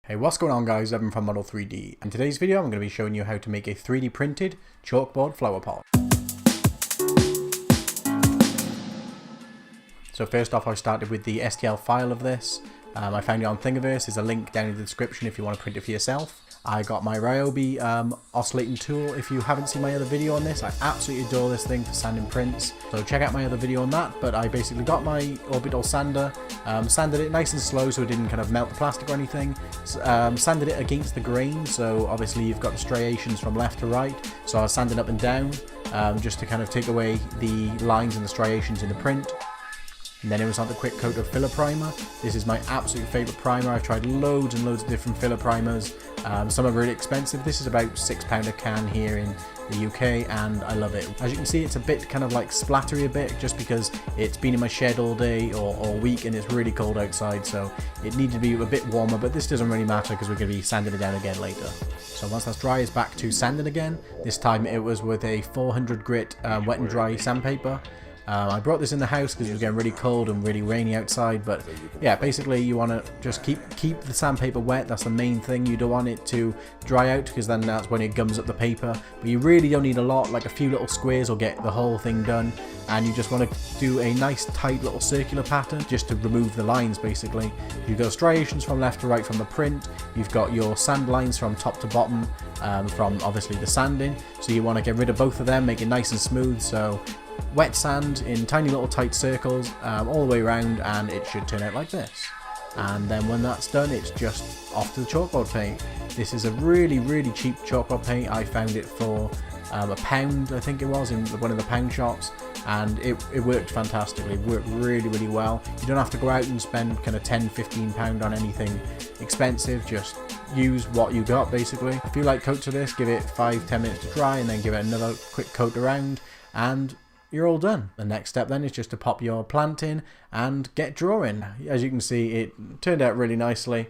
Hey, what's going on guys, Evan from Model 3D. In today's video I'm going to be showing you how to make a 3D printed chalkboard Flowerpot. So first off I started with the STL file of this. I found it on Thingiverse. There's a link down in the description if you want to print it for yourself. I got my Ryobi oscillating tool. If you haven't seen my other video on this, I absolutely adore this thing for sanding prints. So check out my other video on that. But I basically got my orbital sander, sanded it nice and slow so it didn't kind of melt the plastic or anything. Sanded it against the grain, so obviously you've got the striations from left to right. So I was sanding up and down just to kind of take away the lines and the striations in the print. And then it was on the quick coat of filler primer. This is my absolute favourite primer. I've tried loads and loads of different filler primers. Some are really expensive. This is about £6 a can here in the UK and I love it. As you can see, it's a bit kind of like splattery a bit just because it's been in my shed all day or all week and it's really cold outside, so it needed to be a bit warmer, but this doesn't really matter because we're going to be sanding it down again later. So once that's dry, it's back to sanding again. This time it was with a 400 grit wet and dry sandpaper. I brought this in the house because it was getting really cold and really rainy outside, but yeah, basically you want to just keep the sandpaper wet. That's the main thing. You don't want it to dry out because then that's when it gums up the paper, but you really don't need a lot. Like a few little squares will get the whole thing done, and you just want to do a nice tight little circular pattern just to remove the lines. Basically you've got striations from left to right from the print, you've got your sand lines from top to bottom from obviously the sanding, so you want to get rid of both of them, make it nice and smooth. So wet sand in tiny little tight circles all the way around, and it should turn out like this. And then when that's done, it's just off to the chalkboard paint. This is a really cheap chalkboard paint. I found it for £1, I think it was, in one of the pound shops, and it worked fantastically. It worked really well. You don't have to go out and spend kind of £10-15 on anything expensive. Just use what you got basically. A few light coats of this, give it 5-10 minutes to dry, and then give it another quick coat around, and you're all done. The next step then is just to pop your plant in and get drawing. As you can see, it turned out really nicely.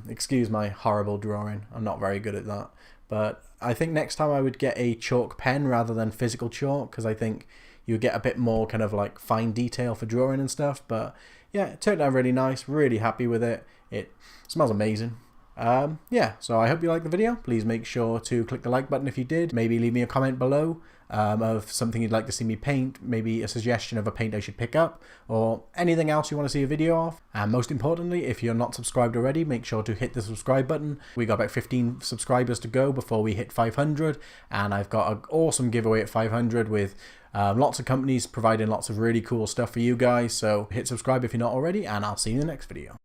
Excuse my horrible drawing, I'm not very good at that, but I think next time I would get a chalk pen rather than physical chalk, because I think you get a bit more kind of like fine detail for drawing and stuff. But yeah, it turned out really nice, really happy with it. It smells amazing. Yeah, so I hope you liked the video. Please make sure to click the like button if you did. Maybe leave me a comment below of something you'd like to see me paint, maybe a suggestion of a paint I should pick up, or anything else you want to see a video of. And most importantly, if you're not subscribed already, make sure to hit the subscribe button. We got about 15 subscribers to go before we hit 500, and I've got an awesome giveaway at 500 with lots of companies providing lots of really cool stuff for you guys. So hit subscribe if you're not already, and I'll see you in the next video.